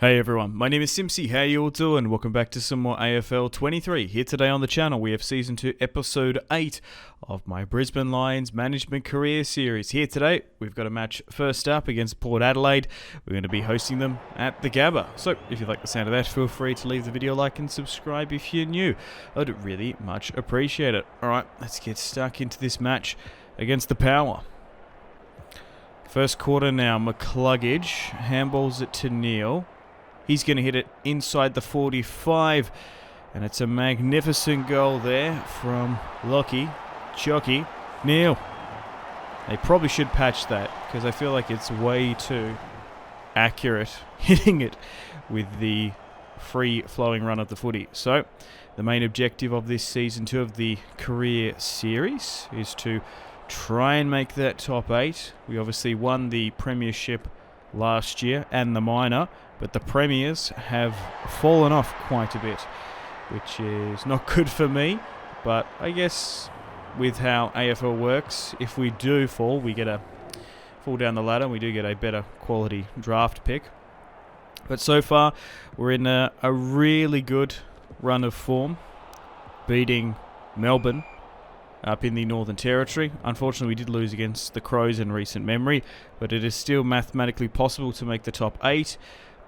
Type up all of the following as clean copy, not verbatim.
Hey everyone, my name is Simpzy, how you all doing? Welcome back to some more AFL 23. Here today on the channel we have Season 2 Episode 8 of my Brisbane Lions Management Career Series. Here today we've got a match first up against Port Adelaide. We're going to be hosting them at the Gabba. So if you like the sound of that, feel free to leave the video a like and subscribe if you're new. I'd really much appreciate it. Alright, let's get stuck into this match against the Power. First quarter now, McCluggage handballs it to Neil. He's going to hit it inside the 45, and it's a magnificent goal there from Lockie, Chucky, Neil. They probably should patch that because I feel like it's way too accurate hitting it with the free-flowing run of the footy. So the main objective of this Season 2 of the career series is to try and make that top 8. We obviously won the premiership last year and the minor, but the premiers have fallen off quite a bit, which is not good for me. But I guess with how AFL works, if we do fall, we get a fall down the ladder and we do get a better quality draft pick. But so far we're in a really good run of form, beating Melbourne up in the Northern Territory. Unfortunately, we did lose against the Crows in recent memory, but it is still mathematically possible to make the top 8.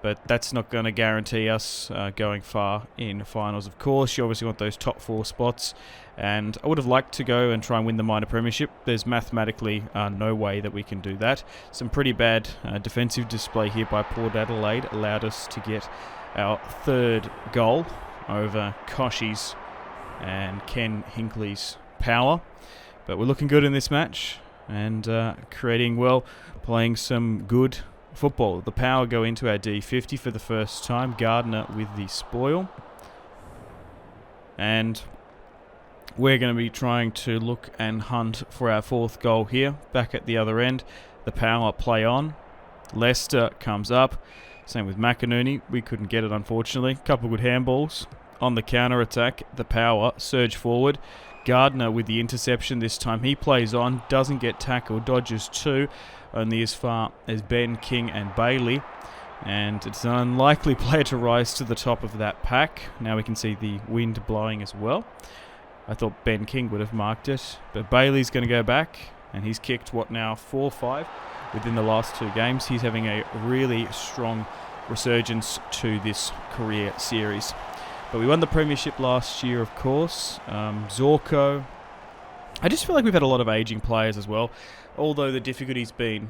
But that's not going to guarantee us going far in finals, of course. You obviously want those top 4 spots. And I would have liked to go and try and win the minor premiership. There's mathematically no way that we can do that. Some pretty bad defensive display here by Port Adelaide allowed us to get our third goal over Koshy's and Ken Hinkley's Power. But we're looking good in this match and creating well, playing some good football. The Power go into our D50 for the first time. Gardner with the spoil. And we're going to be trying to look and hunt for our 4th goal here. Back at the other end, the Power play on. Leicester comes up. Same with McInerney. We couldn't get it, unfortunately. Couple good handballs. On the counter-attack, the Power surge forward. Gardner with the interception this time. He plays on, doesn't get tackled, dodges 2, only as far as Ben, King and Bailey. And it's an unlikely player to rise to the top of that pack. Now we can see the wind blowing as well. I thought Ben King would have marked it, but Bailey's going to go back, and he's kicked, 4-5 within the last 2 games. He's having a really strong resurgence to this career series. But we won the premiership last year, of course. Zorko. I just feel like we've had a lot of aging players as well, although the difficulty's been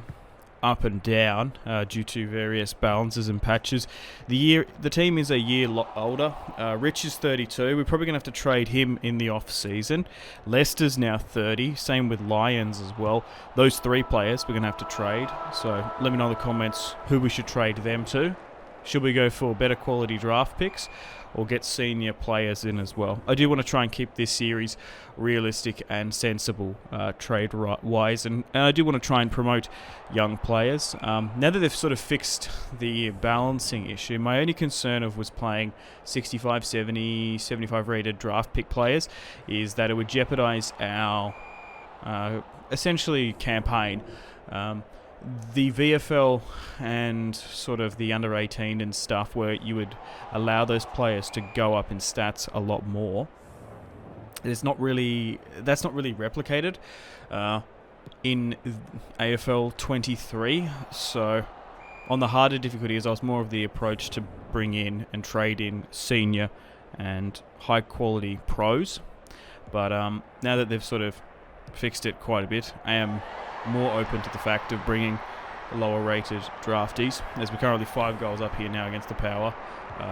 up and down due to various balances and patches. The team is a year older. Rich is 32. We're probably going to have to trade him in the off-season. Leicester's now 30. Same with Lions as well. Those 3 players we're going to have to trade. So let me know in the comments who we should trade them to. Should we go for better quality draft picks or get senior players in as well? I do want to try and keep this series realistic and sensible trade-wise, and I do want to try and promote young players. Now that they've sort of fixed the balancing issue, my only concern was playing 65, 70, 75 rated draft pick players is that it would jeopardize our essentially campaign. The VFL and sort of the under 18 and stuff where you would allow those players to go up in stats a lot more. That's not really replicated in AFL 23. So on the harder difficulties, I was more of the approach to bring in and trade in senior and high quality pros. But now that they've sort of fixed it quite a bit, I am more open to the fact of bringing lower rated draftees, as we're currently 5 goals up here now against the Power.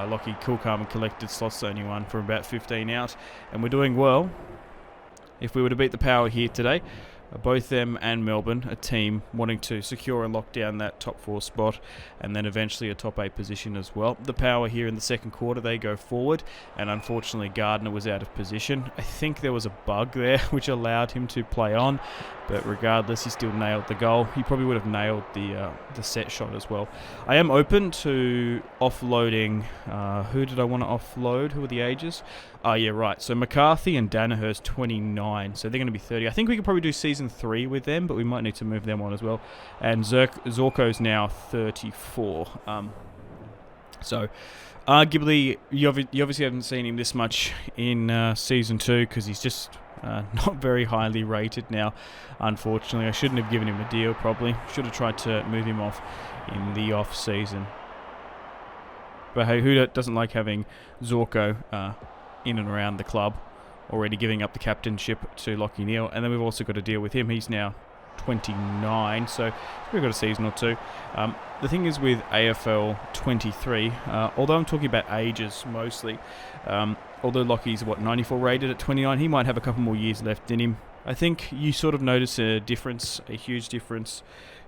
Lockie, cool, calm and collected, slots the only one from about 15 out, and we're doing well. If we were to beat the Power here today, both them and Melbourne, a team wanting to secure and lock down that top 4 spot and then eventually a top 8 position as well. The Power here in the second quarter, they go forward, and unfortunately Gardner was out of position. I think there was a bug there which allowed him to play on, but regardless, he still nailed the goal. He probably would have nailed the set shot as well. I am open to offloading. Who did I want to offload? Who are the ages? Oh, yeah, right. So McCarthy and Danaher's 29, so they're going to be 30. I think we could probably do Season 3 with them, but we might need to move them on as well. And Zorko's now 34. So, arguably, you obviously haven't seen him this much in Season 2 because he's just not very highly rated now, unfortunately. I shouldn't have given him a deal, probably. Should have tried to move him off in the off-season. But hey, who doesn't like having Zorko in and around the club, already giving up the captainship to Lachie Neale? And then we've also got to deal with him. He's now 29, so we've got a season or two. The thing is with AFL 23, although I'm talking about ages mostly, although Lachie's 94 rated at 29, he might have a couple more years left in him. I think you sort of notice a huge difference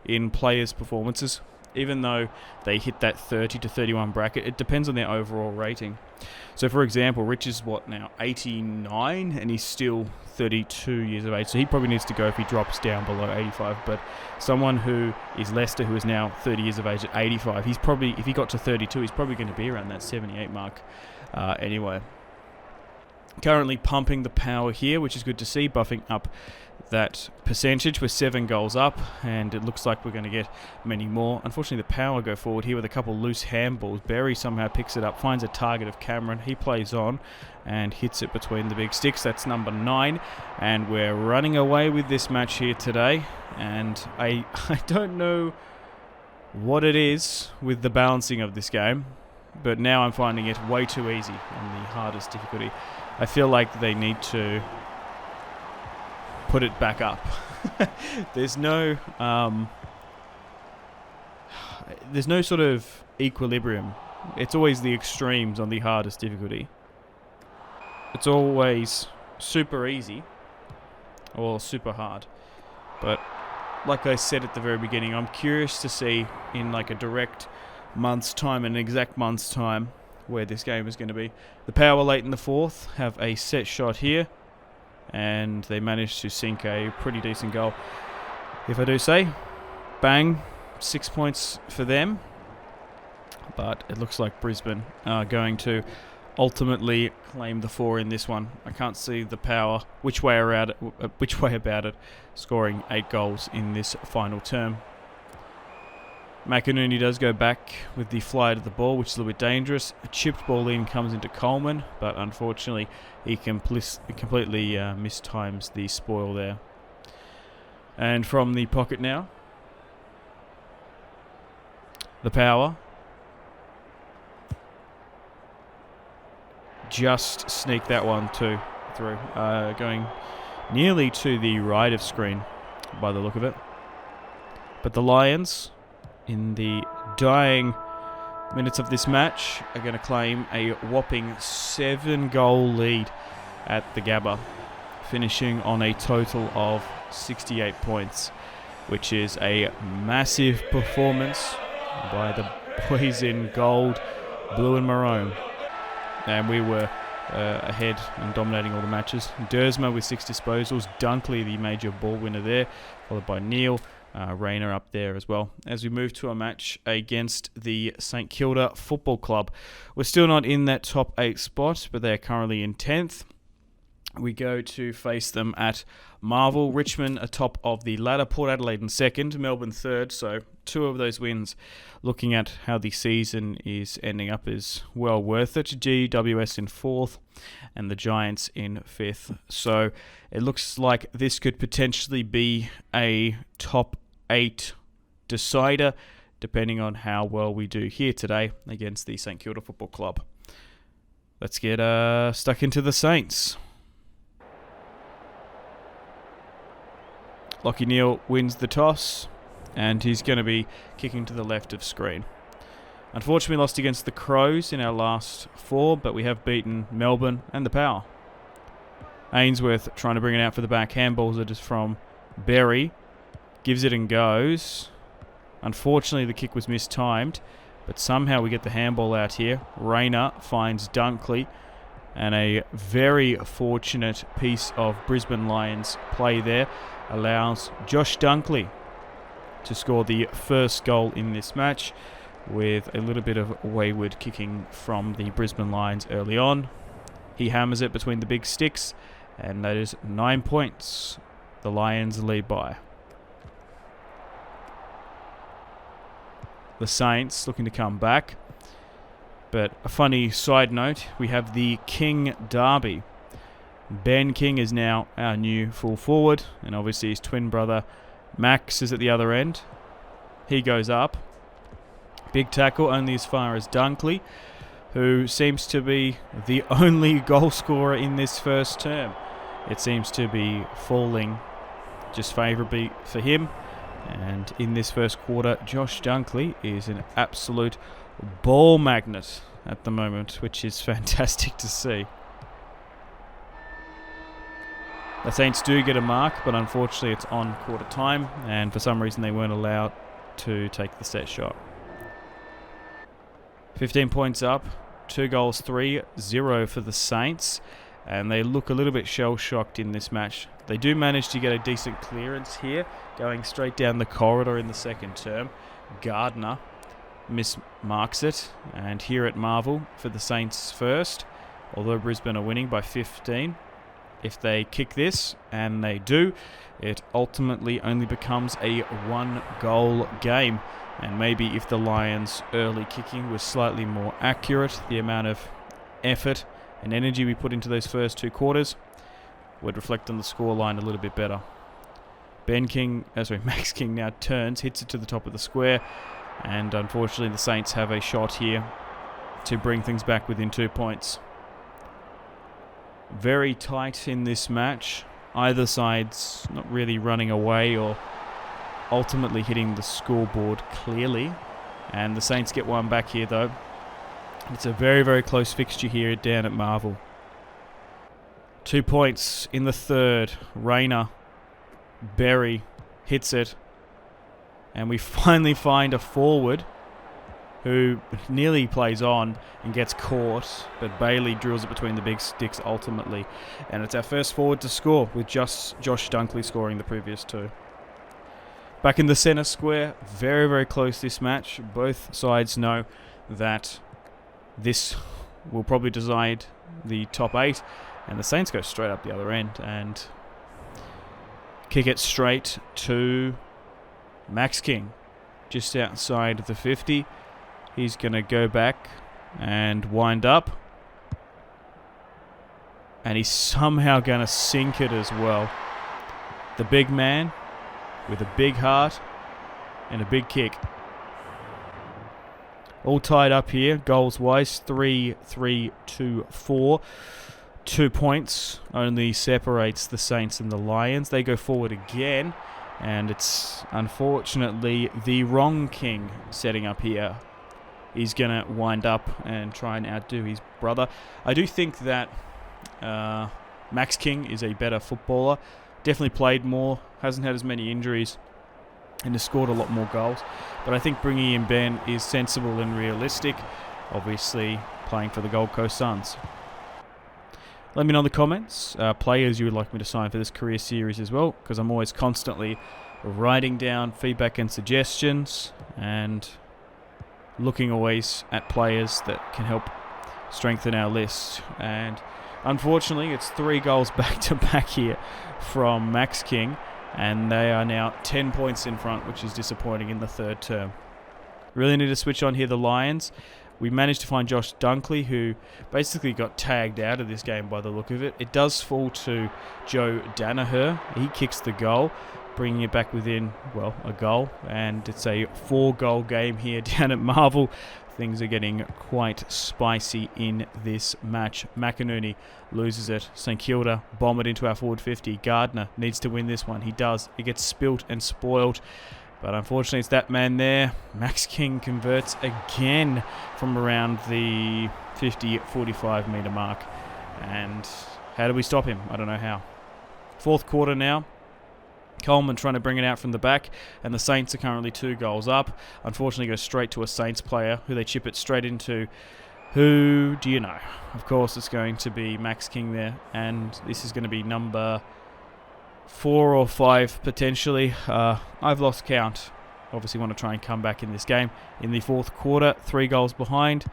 in players' performances. Even though they hit that 30 to 31 bracket, it depends on their overall rating. So, for example, Rich is now 89, and he's still 32 years of age. So he probably needs to go if he drops down below 85. But someone who is Leicester, who is now 30 years of age at 85, he's probably, if he got to 32, he's probably going to be around that 78 mark anyway. Currently pumping the power here, which is good to see, buffing up that percentage. We're 7 goals up, and it looks like we're going to get many more. Unfortunately, the power go forward here with a couple loose handballs. Berry somehow picks it up, finds a target of Cameron. He plays on and hits it between the big sticks. That's number 9, and we're running away with this match here today. And I don't know what it is with the balancing of this game, but now I'm finding it way too easy on the hardest difficulty. I feel like they need to put it back up. There's no sort of equilibrium. It's always the extremes on the hardest difficulty. It's always super easy or super hard. But like I said at the very beginning, I'm curious to see in like a direct month's time, an exact month's time, where this game is going to be. The Power late in the 4th have a set shot here, and they managed to sink a pretty decent goal, if I do say. Bang, 6 points for them. But it looks like Brisbane are going to ultimately claim the 4 in this one. I can't see the Power, which way about it, scoring 8 goals in this final term. McInerney does go back with the fly to the ball, which is a little bit dangerous. A chipped ball in comes into Coleman, but unfortunately he completely mistimes the spoil there. And from the pocket now, the Power just sneak that one through, going nearly to the right of screen by the look of it. But the Lions, in the dying minutes of this match, are going to claim a whopping 7-goal lead at the Gabba, finishing on a total of 68 points, which is a massive performance by the boys in gold, blue and maroon. And we were ahead and dominating all the matches. Dersma with 6 disposals, Dunkley the major ball winner there, followed by Neale. RAYNER up there as well. As we move to a match against the St Kilda Football Club. We're still not in that top 8 spot, but they're currently in 10th. We go to face them at Marvel. Richmond atop of the ladder. Port Adelaide in 2nd. Melbourne 3rd. So 2 of those wins, looking at how the season is ending up, is well worth it. GWS in 4th and the Giants in 5th. So it looks like this could potentially be a top 8 decider, depending on how well we do here today against the St Kilda Football Club. Let's get stuck into the Saints. Lachie Neale wins the toss, and he's going to be kicking to the left of screen. Unfortunately, we lost against the Crows in our last 4, but we have beaten Melbourne and the Power. Ainsworth trying to bring it out for the back. Handballs it is from Berry. Gives it and goes. Unfortunately, the kick was mistimed, but somehow we get the handball out here. RAYNER finds Dunkley, and a very fortunate piece of Brisbane Lions play there allows Josh Dunkley to score the first goal in this match, with a little bit of wayward kicking from the Brisbane Lions early on. He hammers it between the big sticks, and that is 9 points. The Lions lead by. The Saints looking to come back. But a funny side note, we have the King Derby. Ben King is now our new full forward, and obviously his twin brother Max is at the other end. He goes up. Big tackle only as far as Dunkley, who seems to be the only goal scorer in this first term. It seems to be falling just favourably for him. And in this first quarter, Josh Dunkley is an absolute ball magnet at the moment, which is fantastic to see. The Saints do get a mark, but unfortunately it's on quarter time, and for some reason they weren't allowed to take the set shot. 15 points up, 2 goals, 3-0 for the Saints, and they look a little bit shell-shocked in this match. They do manage to get a decent clearance here, going straight down the corridor in the second term. Gardner mismarks it, and here at Marvel for the Saints first, although Brisbane are winning by 15. If they kick this, and they do, it ultimately only becomes a 1-goal game. And maybe if the Lions' early kicking was slightly more accurate, the amount of effort and energy we put into those first 2 quarters would reflect on the scoreline a little bit better. Max King now turns, hits it to the top of the square, and unfortunately the Saints have a shot here to bring things back within 2 points. Very tight in this match. Either side's not really running away or ultimately hitting the scoreboard clearly. And the Saints get one back here though. It's a very, very close fixture here down at Marvel. 2 points in the third. RAYNER, Berry hits it. And we finally find a forward who nearly plays on and gets caught, but Bailey drills it between the big sticks ultimately. And it's our first forward to score, with just Josh Dunkley scoring the previous 2. Back in the centre square, very, very close this match. Both sides know that this will probably decide the top 8, and the Saints go straight up the other end and kick it straight to Max King, just outside the 50. He's going to go back and wind up. And he's somehow going to sink it as well. The big man with a big heart and a big kick. All tied up here, goals-wise, 3-3-2-4. 2 points only separates the Saints and the Lions. They go forward again, and it's unfortunately the wrong King setting up here. He's going to wind up and try and outdo his brother. I do think that Max King is a better footballer. Definitely played more, hasn't had as many injuries, and has scored a lot more goals. But I think bringing in Ben is sensible and realistic, obviously playing for the Gold Coast Suns. Let me know in the comments players you would like me to sign for this career series as well, because I'm always constantly writing down feedback and suggestions and looking always at players that can help strengthen our list. And unfortunately, it's 3 goals back-to-back here from Max King, and they are now 10 points in front, which is disappointing in the third term. Really need to switch on here the Lions. We managed to find Josh Dunkley, who basically got tagged out of this game by the look of it. It does fall to Joe Danaher. He kicks the goal, bringing it back within, well, a goal. And it's a 4-goal game here down at Marvel. Things are getting quite spicy in this match. McInerney loses it. St Kilda bomb it into our forward 50. Gardner needs to win this one. He does. It gets spilt and spoiled. But unfortunately, it's that man there. Max King converts again from around the 50-45 metre mark. And how do we stop him? I don't know how. Fourth quarter now. Coleman trying to bring it out from the back, and the Saints are currently 2 goals up. Unfortunately, go straight to a Saints player who they chip it straight into. Who do you know? Of course, it's going to be Max King there, and this is going to be number 4 or 5 potentially. I've lost count. Obviously want to try and come back in this game. In the fourth quarter, 3 goals behind.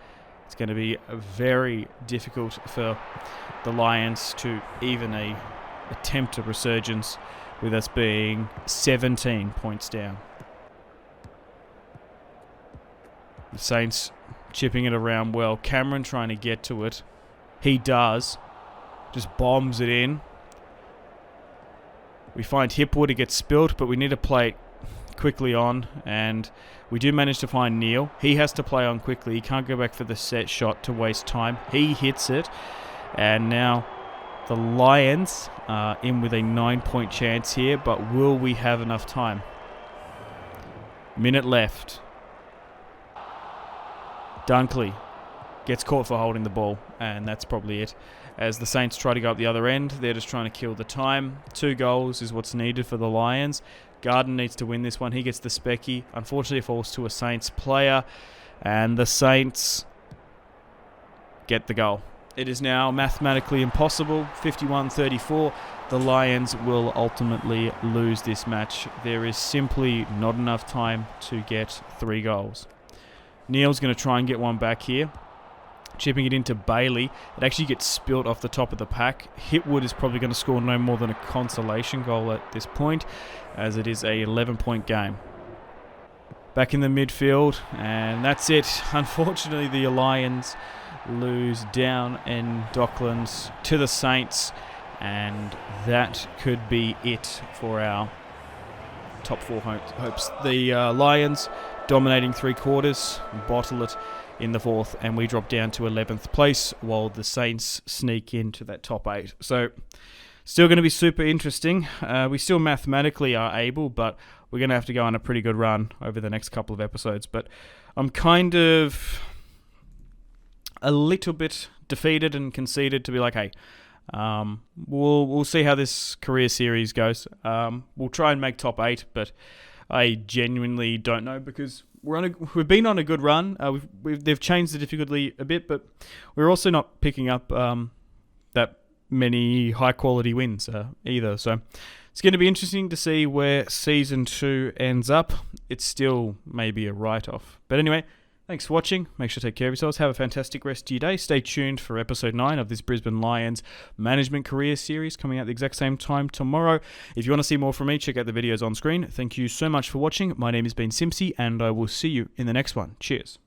It's going to be very difficult for the Lions to even attempt a resurgence, with us being 17 points down. The Saints chipping it around well. Cameron trying to get to it. He does. Just bombs it in. We find Hipwood, it gets spilt, but we need to play it quickly on, and we do manage to find Neil. He has to play on quickly. He can't go back for the set shot to waste time. He hits it, and now the Lions are in with a 9-point chance here, but will we have enough time? Minute left. Dunkley gets caught for holding the ball, and that's probably it. As the Saints try to go up the other end, they're just trying to kill the time. 2 goals is what's needed for the Lions. Garden needs to win this one. He gets the specky. Unfortunately, it falls to a Saints player, and the Saints get the goal. It is now mathematically impossible. 51-34. The Lions will ultimately lose this match. There is simply not enough time to get 3 goals. Neil's going to try and get one back here. Chipping it into Bailey. It actually gets spilt off the top of the pack. Hipwood is probably going to score no more than a consolation goal at this point, as it is a 11-point game. Back in the midfield, and that's it. Unfortunately, the Lions lose down in Docklands to the Saints, and that could be it for our top 4 hopes. The Lions dominating 3 quarters, bottle it in the 4th, and we drop down to 11th place while the Saints sneak into that top 8. So still going to be super interesting. We still mathematically are able, but we're going to have to go on a pretty good run over the next couple of episodes. But I'm kind of a little bit defeated and conceited to be like, hey, we'll see how this career series goes. We'll try and make top 8, but I genuinely don't know, because we've been on a good run. They've changed the difficulty a bit, but we're also not picking up that many high quality wins either. So it's going to be interesting to see where season 2 ends up. It's still maybe a write-off. But anyway, thanks for watching. Make sure to take care of yourselves. Have a fantastic rest of your day. Stay tuned for episode 9 of this Brisbane Lions management career series coming out the exact same time tomorrow. If you want to see more from me, check out the videos on screen. Thank you so much for watching. My name has been Simpzy, and I will see you in the next one. Cheers.